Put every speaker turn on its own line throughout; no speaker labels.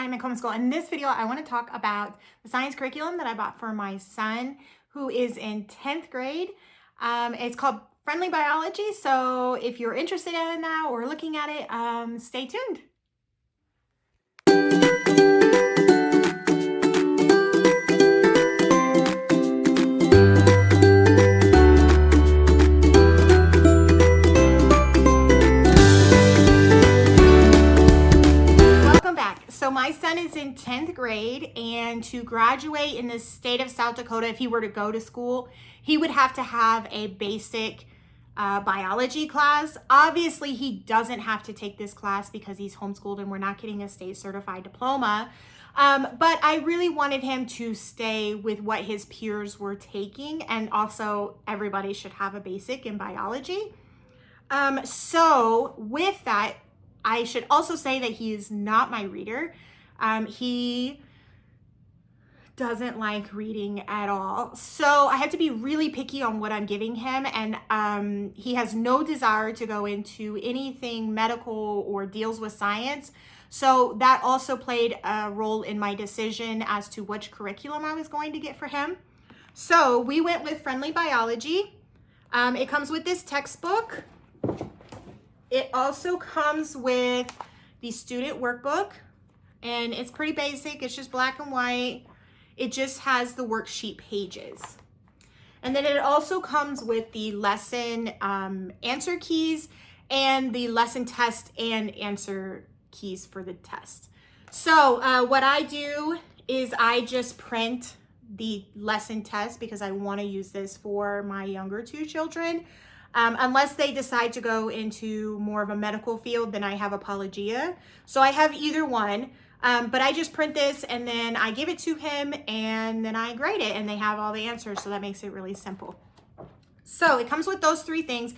I'm in Homeschool. In this video, I want to talk about the science curriculum that I bought for my son who is in 10th grade. It's called Friendly Biology. So if you're interested in that or looking at it, stay tuned. So my son is in 10th grade, and to graduate in the state of South Dakota, if he were to go to school, he would have to have a basic biology class. Obviously, he doesn't have to take this class because he's homeschooled and we're not getting a state certified diploma. But I really wanted him to stay with what his peers were taking, and also everybody should have a basic in biology. So with that, I should also say that he is not my reader. He doesn't like reading at all. So I have to be really picky on what I'm giving him. And he has no desire to go into anything medical or deals with science. So that also played a role in my decision as to which curriculum I was going to get for him. So we went with Friendly Biology. It comes with this textbook. It also comes with the student workbook, and it's pretty basic. It's just black and white. It just has the worksheet pages. And then it also comes with the lesson answer keys and the lesson test and answer keys for the test. So what I do is I just print the lesson test because I want to use this for my younger two children. Unless they decide to go into more of a medical field, then I have Apologia. So I have either one, but I just print this and then I give it to him and then I grade it, and they have all the answers. So that makes it really simple. So it comes with those three things.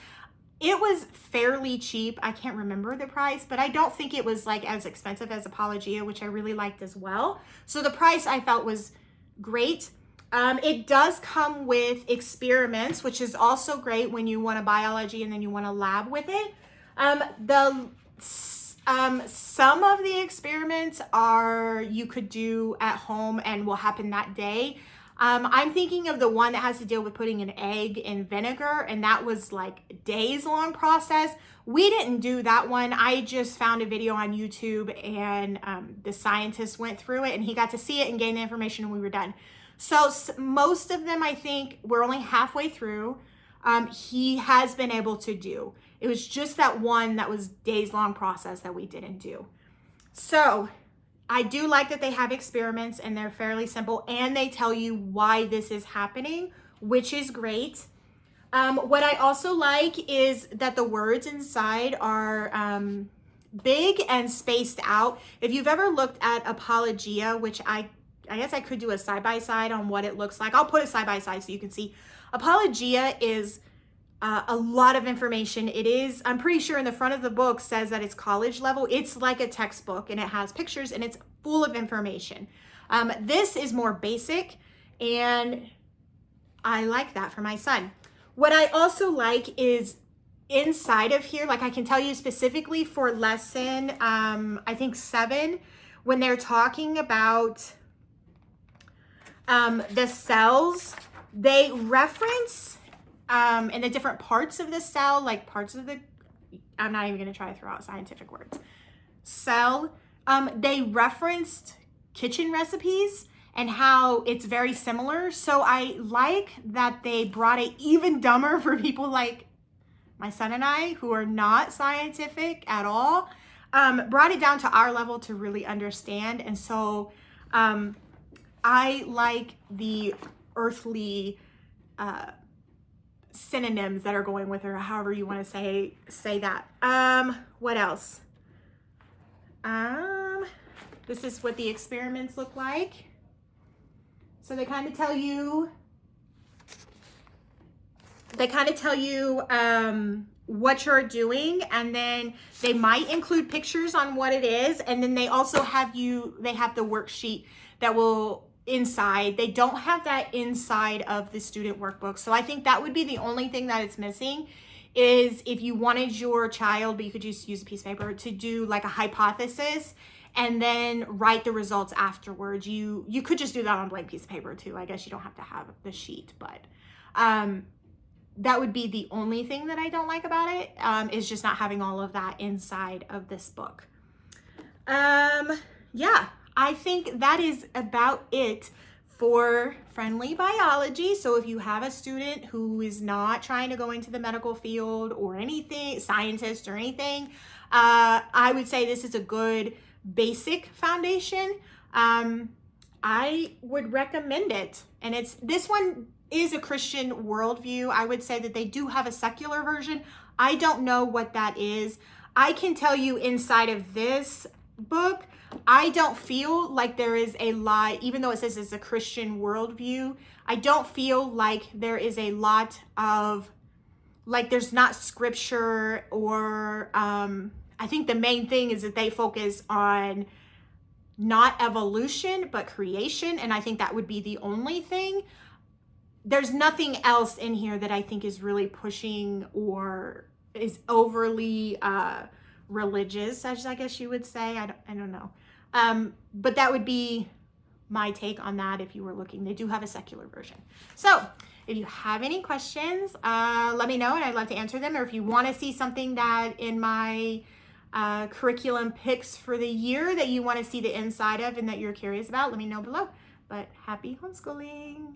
It was fairly cheap. I can't remember the price, but I don't think it was like as expensive as Apologia, which I really liked as well. So the price I felt was great. It does come with experiments, which is also great when you want a biology and then you want a lab with it. Some of the experiments you could do at home and will happen that day. I'm thinking of the one that has to deal with putting an egg in vinegar, and that was like a days long process. We didn't do that one. I just found a video on YouTube, and the scientist went through it and he got to see it and gain the information, and we were done. So most of them, I think, we're only halfway through. He has been able to do. It was just that one that was days-long process that we didn't do. So I do like that they have experiments and they're fairly simple, and they tell you why this is happening, which is great. What I also like is that the words inside are big and spaced out. If you've ever looked at Apologia, which I guess I could do a side-by-side on what it looks like. I'll put a side-by-side so you can see. Apologia is a lot of information. It is, I'm pretty sure in the front of the book says that it's college level. It's like a textbook, and it has pictures and it's full of information. This is more basic, and I like that for my son. What I also like is inside of here, like I can tell you specifically for lesson, I think 7, when they're talking about the cells, they reference in the different parts of the cell, like parts of the, I'm not even going to try to throw out scientific words, cell, they referenced kitchen recipes and how it's very similar. So I like that they brought it even dumber for people like my son and I, who are not scientific at all, brought it down to our level to really understand. And so I like the earthly synonyms that are going with her, however you want to say that. What else? This is what the experiments look like. So they kind of tell you what you're doing, and then they might include pictures on what it is, and then they also have they have the worksheet that will inside. They don't have that inside of the student workbook. So I think that would be the only thing that it's missing, is if you wanted your child, but you could just use a piece of paper, to do like a hypothesis and then write the results afterwards. You could just do that on a blank piece of paper too. I guess you don't have to have the sheet, but that would be the only thing that I don't like about it, is just not having all of that inside of this book. Yeah, I think that is about it for Friendly Biology. So if you have a student who is not trying to go into the medical field or anything, scientist or anything, I would say this is a good basic foundation. I would recommend it. And this one is a Christian worldview. I would say that they do have a secular version. I don't know what that is. I can tell you inside of this book, I don't feel like there is a lot, even though it says it's a Christian worldview, I don't feel like there is a lot of, like there's not scripture or, I think the main thing is that they focus on not evolution, but creation. And I think that would be the only thing. There's nothing else in here that I think is really pushing or is overly religious, as I guess you would say. I don't know. But that would be my take on that if you were looking. They do have a secular version. So if you have any questions, let me know and I'd love to answer them. Or if you want to see something that in my curriculum picks for the year that you want to see the inside of and that you're curious about, let me know below. But happy homeschooling.